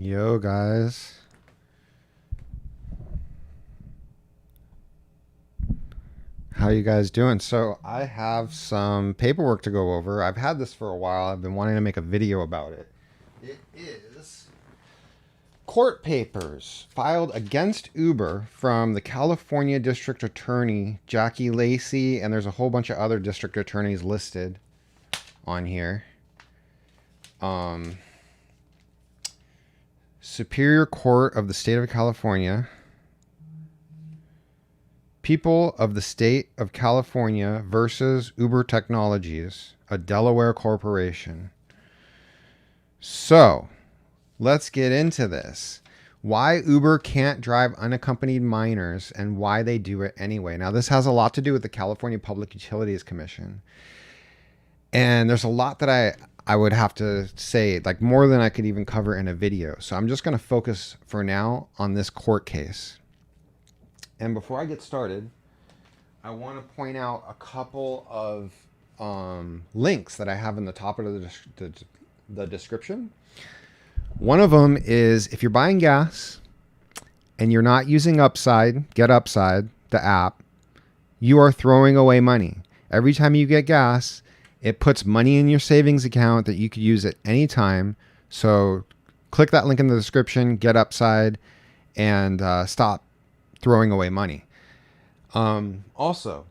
Yo, guys. How you guys doing? So I have some paperwork to go over. I've had this for a while. I've been wanting to make a video about it. It is court papers filed against Uber from the California District Attorney, Jackie Lacey, and there's a whole bunch of other district attorneys listed on here. Superior Court of the State of California. People of the State of California versus Uber Technologies, a Delaware corporation. So, let's get into this. Why Uber can't drive unaccompanied minors and why they do it anyway. Now, this has a lot to do with the California Public Utilities Commission. And there's a lot that I would have to say, like more than I could even cover in a video. So I'm just going to focus for now on this court case. And before I get started, I want to point out a couple of links that I have in the top of the description. One of them is if you're buying gas and you're not using Upside, Get Upside, the app, you are throwing away money. Every time you get gas, it puts money in your savings account that you could use at any time. So click that link in the description, get Upside, and stop throwing away money. Also,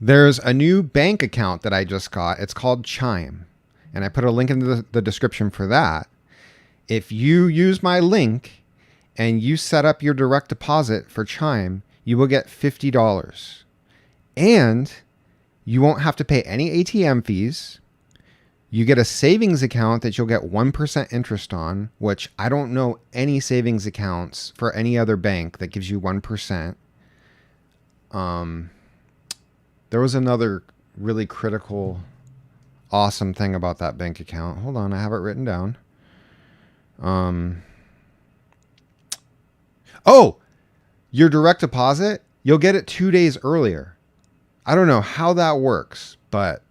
there's a new bank account that I just got. It's called Chime, and I put a link in the description for that. If you use my link and you set up your direct deposit for Chime, you will get $50. And you won't have to pay any ATM fees. You get a savings account that you'll get 1% interest on, which I don't know any savings accounts for any other bank that gives you 1%. There was another really critical, awesome thing about that bank account. Hold on, I have it written down. Oh, your direct deposit, you'll get it 2 days earlier. I don't know how that works, but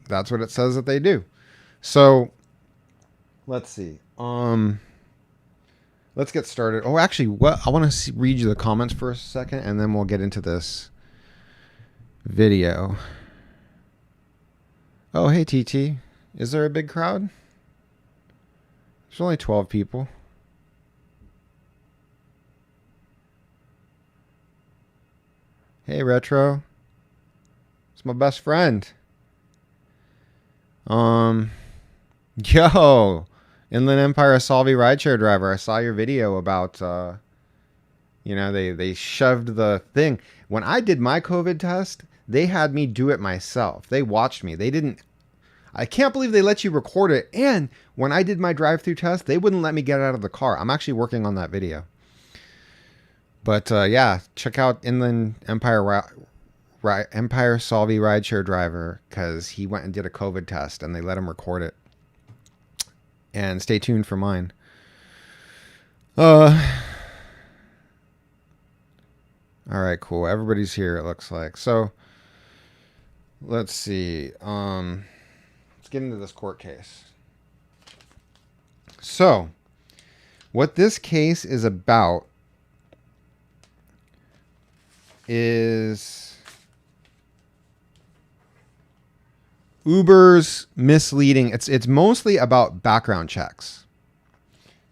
that's what it says that they do. So let's see. Let's get started. Oh, actually, I want to read you the comments for a second, and then we'll get into this video. Oh, hey, TT. Is there a big crowd? There's only 12 people. Hey, Retro. It's my best friend. Yo, Inland Empire Salvi rideshare driver. I saw your video about, they shoved the thing. When I did my COVID test, they had me do it myself. They watched me. I can't believe they let you record it. And when I did my drive-through test, they wouldn't let me get out of the car. I'm actually working on that video. But yeah, check out Inland Empire Empire Salvi rideshare driver, because he went and did a COVID test and they let him record it. And stay tuned for mine. All right, cool. Everybody's here, it looks like. So let's see. Let's get into this court case. So what this case is about is Uber's misleading. It's mostly about background checks.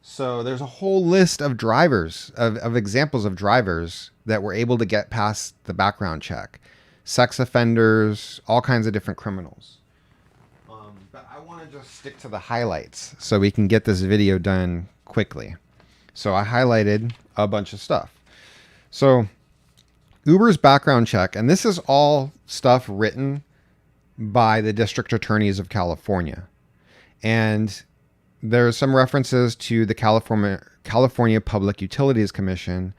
So there's a whole list of drivers, of examples of drivers that were able to get past the background check. Sex offenders, all kinds of different criminals. But I want to just stick to the highlights so we can get this video done quickly. So I highlighted a bunch of stuff. So Uber's background check, and this is all stuff written by the district attorneys of California. And there's some references to the California Public Utilities Commission.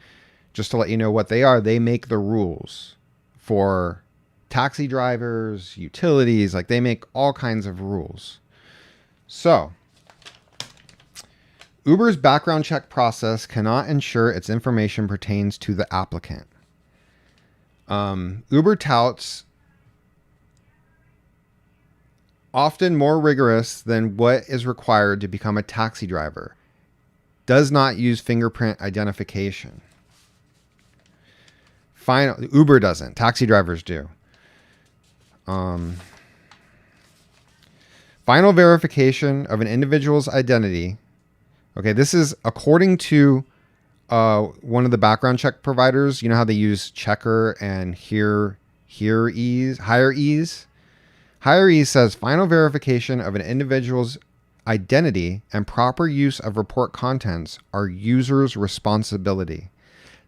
Just to let you know what they are, they make the rules for taxi drivers, utilities, like they make all kinds of rules. So Uber's background check process cannot ensure its information pertains to the applicant. Uber touts often more rigorous than what is required to become a taxi driver. Does not use fingerprint identification. Uber doesn't. Taxi drivers do. Final verification of an individual's identity. Okay, this is according to one of the background check providers. You know how they use Checker and Higher Ease? Higher Ease says final verification of an individual's identity and proper use of report contents are users' responsibility.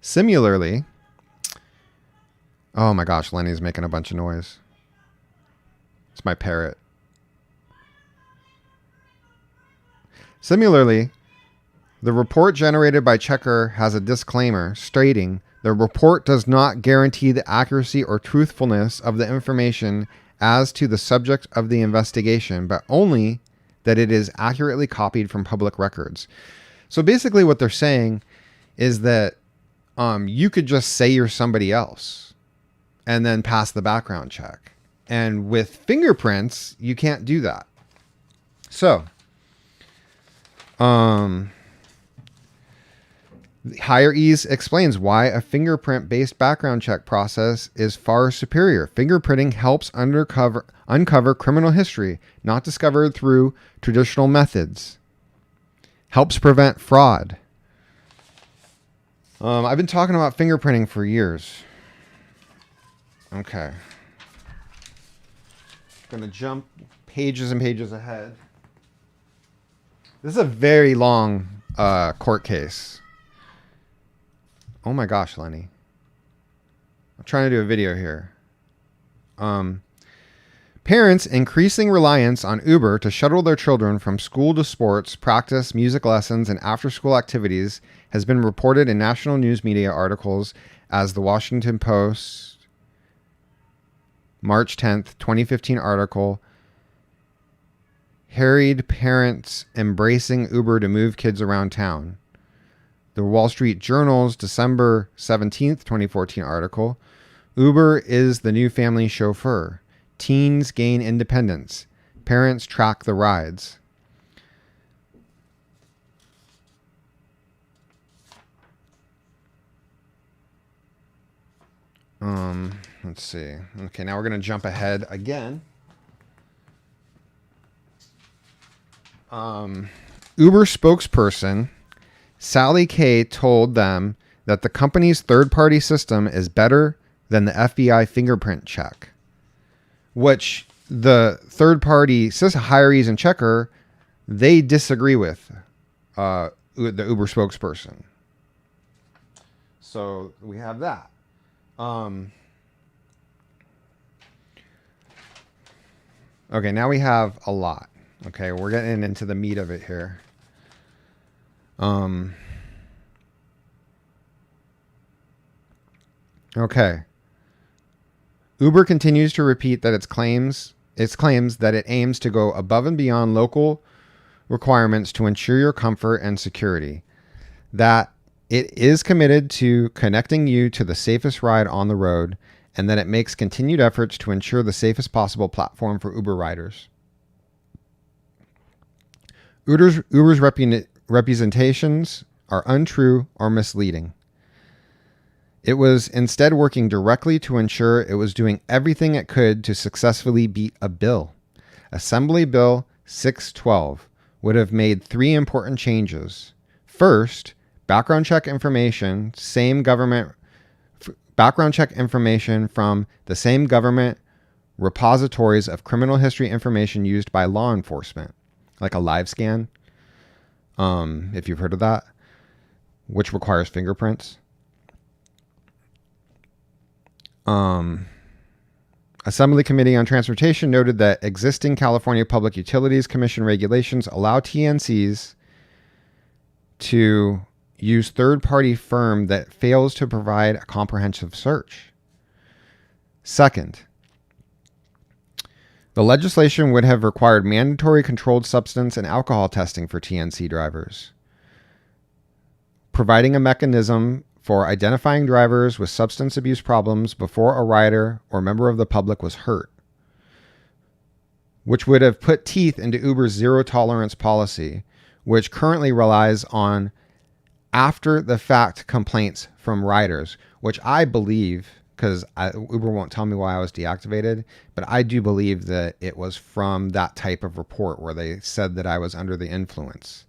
Similarly, oh my gosh, Lenny's making a bunch of noise. It's my parrot. Similarly, the report generated by Checker has a disclaimer stating the report does not guarantee the accuracy or truthfulness of the information as to the subject of the investigation, but only that it is accurately copied from public records. So basically what they're saying is that you could just say you're somebody else and then pass the background check. And with fingerprints, you can't do that. So, Higher Ease explains why a fingerprint-based background check process is far superior. Fingerprinting helps uncover criminal history not discovered through traditional methods. Helps prevent fraud. I've been talking about fingerprinting for years. Okay. I'm going to jump pages and pages ahead. This is a very long court case. Oh my gosh, Lenny. I'm trying to do a video here. Parents increasing reliance on Uber to shuttle their children from school to sports, practice, music lessons, and after-school activities has been reported in national news media articles as the Washington Post March 10th, 2015 article, Harried Parents Embracing Uber to Move Kids Around Town. The Wall Street Journal's December 17th, 2014 article, Uber is the new family chauffeur. Teens gain independence. Parents track the rides. Let's see. Okay, now we're going to jump ahead again. Uber spokesperson Sally Kay told them that the company's third-party system is better than the FBI fingerprint check, which the third-party system, Higher Ease and Checker, they disagree with the Uber spokesperson. So we have that. Okay, now we have a lot. Okay, we're getting into the meat of it here. Okay. Uber continues to repeat that its claims that it aims to go above and beyond local requirements to ensure your comfort and security. That it is committed to connecting you to the safest ride on the road, and that it makes continued efforts to ensure the safest possible platform for Uber riders. Uber's representations are untrue or misleading. It was instead working directly to ensure it was doing everything it could to successfully beat a bill. Assembly Bill 612 would have made three important changes. First, background check information from the same government repositories of criminal history information used by law enforcement, like a live scan, if you've heard of that, which requires fingerprints. Assembly Committee on Transportation noted that existing California Public Utilities Commission regulations allow TNCs to use third-party firm that fails to provide a comprehensive search. Second, the legislation would have required mandatory controlled substance and alcohol testing for TNC drivers, providing a mechanism for identifying drivers with substance abuse problems before a rider or member of the public was hurt. which would have put teeth into Uber's zero tolerance policy, which currently relies on after the fact complaints from riders, which I believe, because Uber won't tell me why I was deactivated, but I do believe that it was from that type of report where they said that I was under the influence.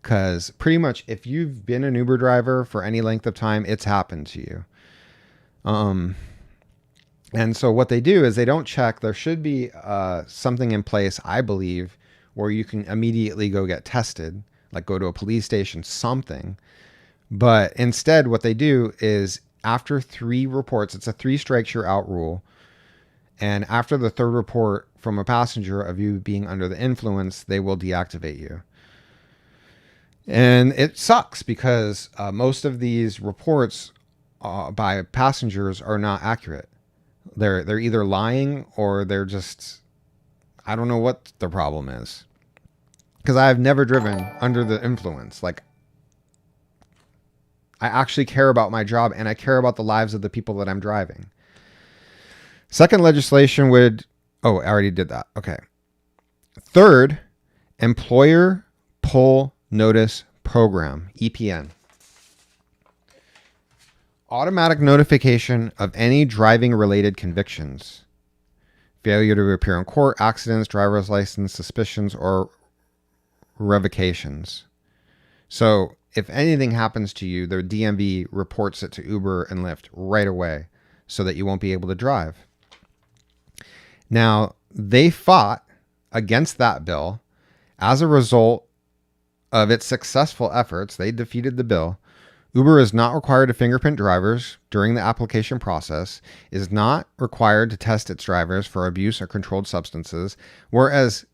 Because pretty much if you've been an Uber driver for any length of time, it's happened to you. And so what they do is they don't check. There should be something in place, I believe, where you can immediately go get tested, like go to a police station, something. But instead, what they do is after 3 reports, it's a 3 strikes you're out rule. And after the 3rd report from a passenger of you being under the influence, they will deactivate you. And it sucks because most of these reports by passengers are not accurate. They're either lying or they're just, I don't know what the problem is. Because I have never driven under the influence. Like, I actually care about my job and I care about the lives of the people that I'm driving. Second legislation would, oh, I already did that. Okay. 3rd, employer pull notice program, EPN. Automatic notification of any driving related convictions, failure to appear in court, accidents, driver's license suspicions, or revocations. So if anything happens to you, the DMV reports it to Uber and Lyft right away so that you won't be able to drive. Now, they fought against that bill. As a result of its successful efforts, they defeated the bill. Uber is not required to fingerprint drivers during the application process, is not required to test its drivers for abuse or controlled substances, whereas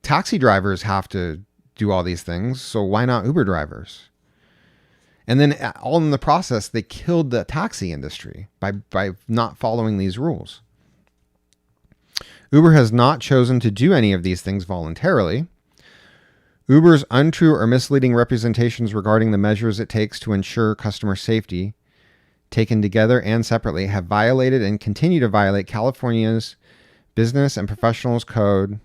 taxi drivers have to do all these things, so why not Uber drivers? And then all in the process, they killed the taxi industry by not following these rules. Uber has not chosen to do any of these things voluntarily. Uber's untrue or misleading representations regarding the measures it takes to ensure customer safety, taken together and separately, have violated and continue to violate California's Business and Professions Code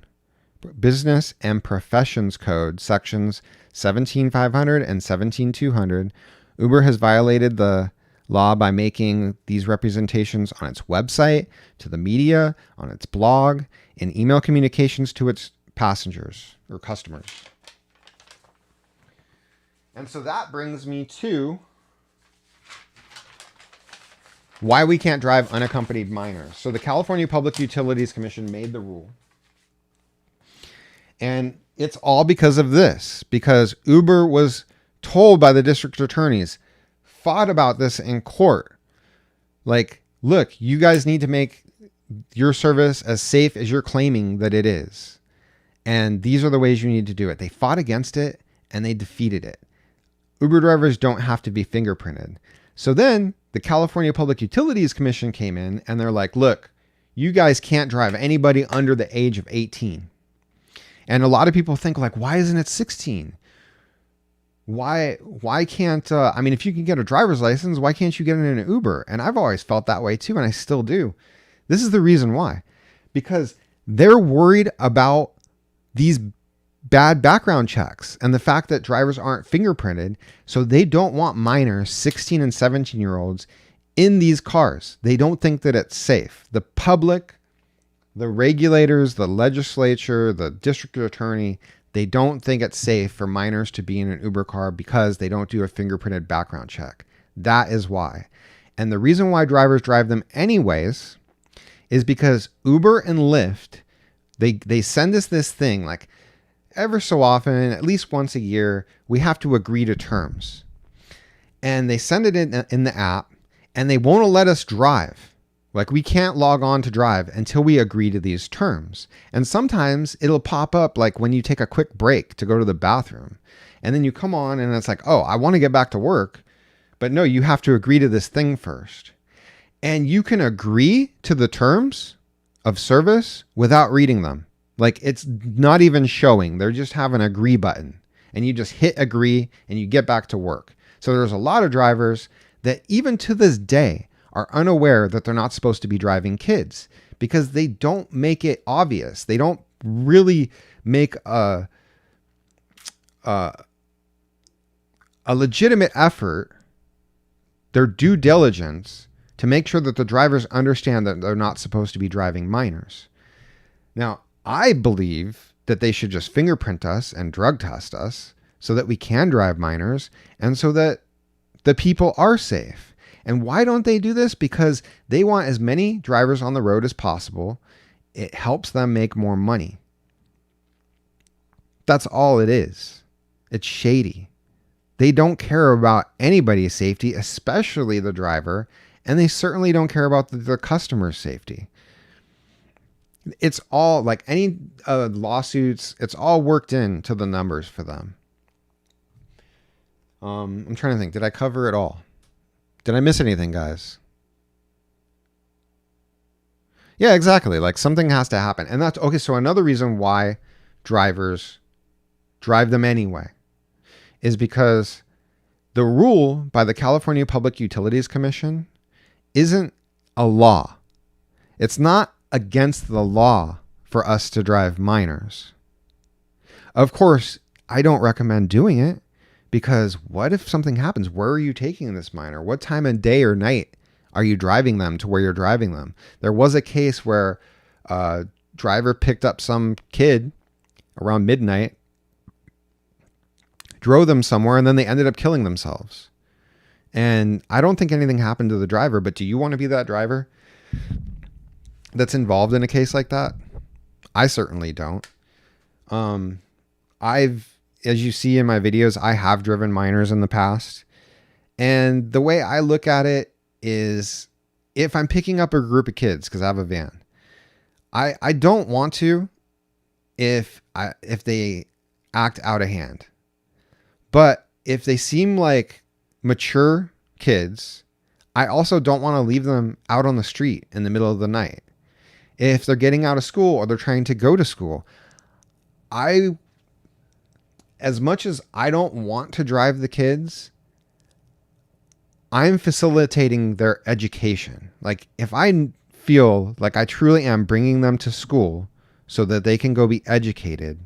sections 17500 and 17200. Uber has violated the law by making these representations on its website, to the media, on its blog, in email communications to its passengers or customers. And so that brings me to why we can't drive unaccompanied minors. So the California Public Utilities Commission made the rule. And it's all because of this, because Uber was told by the district attorneys, fought about this in court. Like, look, you guys need to make your service as safe as you're claiming that it is. And these are the ways you need to do it. They fought against it and they defeated it. Uber drivers don't have to be fingerprinted. So then the California Public Utilities Commission came in and they're like, look, you guys can't drive anybody under the age of 18. And a lot of people think like, why isn't it 16? Why can't, I mean, if you can get a driver's license, why can't you get in an Uber? And I've always felt that way too. And I still do. This is the reason why, because they're worried about these bad background checks and the fact that drivers aren't fingerprinted. So they don't want minors, 16 and 17-year-olds in these cars. They don't think that it's safe. The public, the regulators, the legislature, the district attorney, they don't think it's safe for minors to be in an Uber car because they don't do a fingerprinted background check. That is why. And the reason why drivers drive them anyways is because Uber and Lyft, they send us this thing like ever so often, at least once a year, we have to agree to terms. And they send it in the app and they won't let us drive. Like we can't log on to drive until we agree to these terms. And sometimes it'll pop up like when you take a quick break to go to the bathroom. And then you come on and it's like, oh, I want to get back to work. But no, you have to agree to this thing first. And you can agree to the terms of service without reading them. Like it's not even showing. They're just have an agree button. And you just hit agree and you get back to work. So there's a lot of drivers that even to this day are unaware that they're not supposed to be driving kids because they don't make it obvious. They don't really make a legitimate effort, their due diligence, to make sure that the drivers understand that they're not supposed to be driving minors. Now, I believe that they should just fingerprint us and drug test us so that we can drive minors and so that the people are safe. And why don't they do this? Because they want as many drivers on the road as possible. It helps them make more money. That's all it is. It's shady. They don't care about anybody's safety, especially the driver, and they certainly don't care about the customer's safety. It's all like any lawsuits, it's all worked into the numbers for them. I'm trying to think. Did I cover it all? Did I miss anything, guys? Yeah, exactly. Like something has to happen. And that's okay. So another reason why drivers drive them anyway is because the rule by the California Public Utilities Commission isn't a law. It's not against the law for us to drive minors. Of course, I don't recommend doing it because what if something happens? Where are you taking this minor? What time of day or night are you driving them to where you're driving them? There was a case where a driver picked up some kid around midnight, drove them somewhere, and then they ended up killing themselves. And I don't think anything happened to the driver, but do you want to be that driver that's involved in a case like that? I certainly don't. As you see in my videos, I have driven minors in the past. And the way I look at it is if I'm picking up a group of kids, because I have a van, I don't want to if they act out of hand. But if they seem like mature kids, I also don't want to leave them out on the street in the middle of the night. If they're getting out of school or they're trying to go to school, as much as I don't want to drive the kids, I'm facilitating their education. Like if I feel like I truly am bringing them to school so that they can go be educated,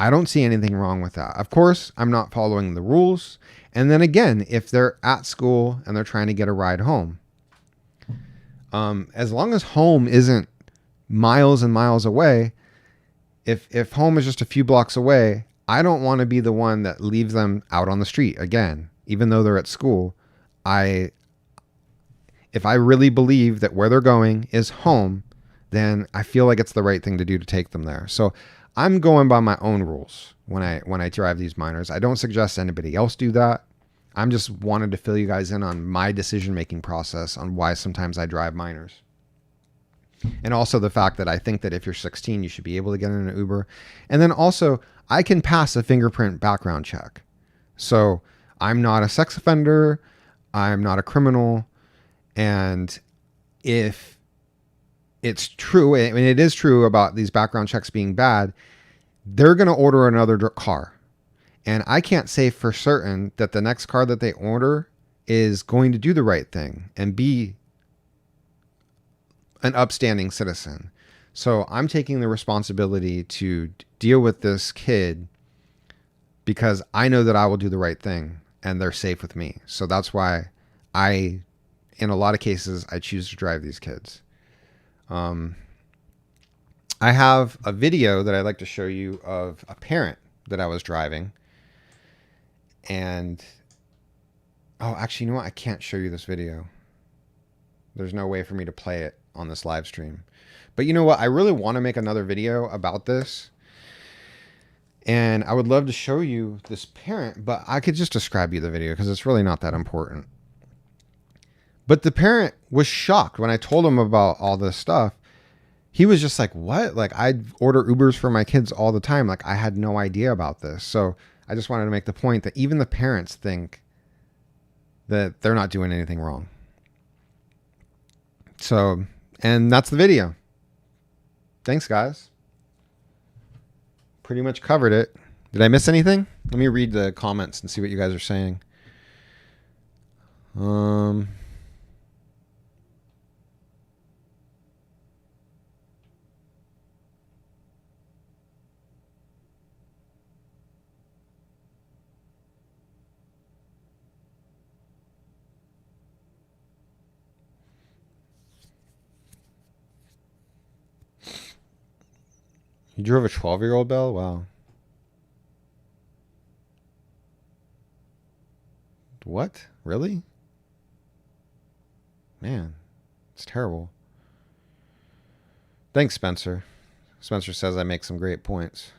I don't see anything wrong with that. Of course, I'm not following the rules. And then again, if they're at school and they're trying to get a ride home, as long as home isn't miles and miles away, if home is just a few blocks away, I don't want to be the one that leaves them out on the street again, even though they're at school. If I really believe that where they're going is home, then I feel like it's the right thing to do to take them there. So I'm going by my own rules when I drive these minors. I don't suggest anybody else do that. I'm just wanted to fill you guys in on my decision-making process on why sometimes I drive minors. And also the fact that I think that if you're 16, you should be able to get in an Uber. And then also, I can pass a fingerprint background check. So I'm not a sex offender. I'm not a criminal. And if it's true, and it is true about these background checks being bad, they're going to order another car. And I can't say for certain that the next car that they order is going to do the right thing and be an upstanding citizen. So I'm taking the responsibility to deal with this kid because I know that I will do the right thing and they're safe with me. So that's why in a lot of cases, I choose to drive these kids. I have a video that I'd like to show you of a parent that I was driving. And, oh, actually, you know what? I can't show you this video. There's no way for me to play it on this live stream. But you know what? I really want to make another video about this. And I would love to show you this parent, but I could just describe you the video because it's really not that important. But the parent was shocked when I told him about all this stuff. He was just like, what? Like, I order Ubers for my kids all the time. Like, I had no idea about this. So I just wanted to make the point that even the parents think that they're not doing anything wrong. So, and that's the video. Thanks, guys. Pretty much covered it. Did I miss anything? Let me read the comments and see what you guys are saying. You drove a 12-year-old, Belle? Wow. What? Really? Man, it's terrible. Thanks, Spencer. Spencer says I make some great points.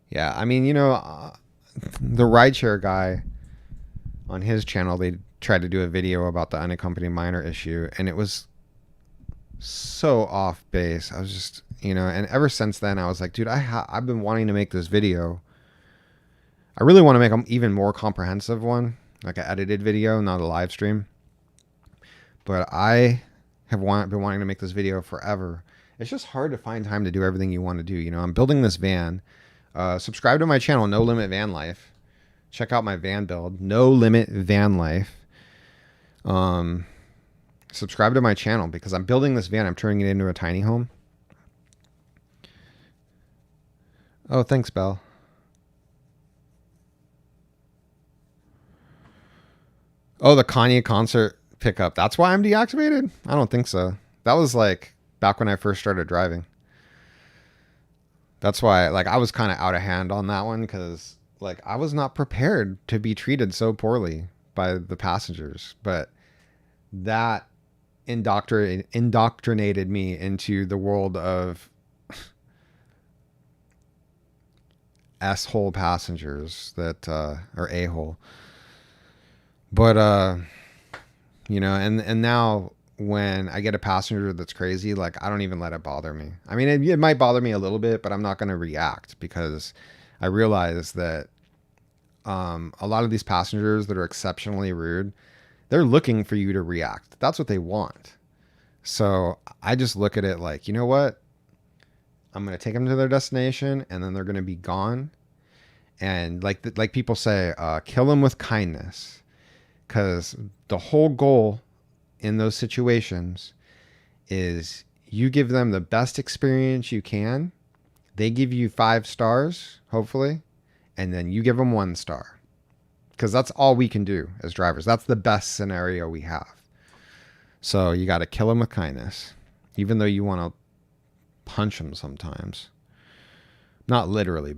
Yeah, I mean, the rideshare guy on his channel, they tried to do a video about the unaccompanied minor issue, and it was so off base. I was just, and ever since then, I was like, dude, I've been wanting to make this video. I really want to make an even more comprehensive one, like an edited video, not a live stream. But I have been wanting to make this video forever. It's just hard to find time to do everything you want to do. I'm building this van. Subscribe to my channel, No Limit Van Life. Check out my van build, No Limit Van Life. Subscribe to my channel because I'm building this van. I'm turning it into a tiny home. Oh, thanks, Belle. Oh, the Kanye concert pickup. That's why I'm deactivated? I don't think so. That was like back when I first started driving. That's why, like, I was kind of out of hand on that one because, like, I was not prepared to be treated so poorly by the passengers. But that indoctrinated me into the world of S-hole passengers that are a-hole. But and now when I get a passenger that's crazy, like, I don't even let it bother me. I mean, it might bother me a little bit, but I'm not going to react because I realize that a lot of these passengers that are exceptionally rude, they're looking for you to react. That's what they want. So I just look at it like, you know what? I'm going to take them to their destination and then they're going to be gone. And like people say, kill them with kindness. Because the whole goal in those situations is you give them the best experience you can. They give you 5 stars, hopefully, and then you give them 1 star. Because that's all we can do as drivers. That's the best scenario we have. So you got to kill them with kindness, even though you want to punch them sometimes. Not literally.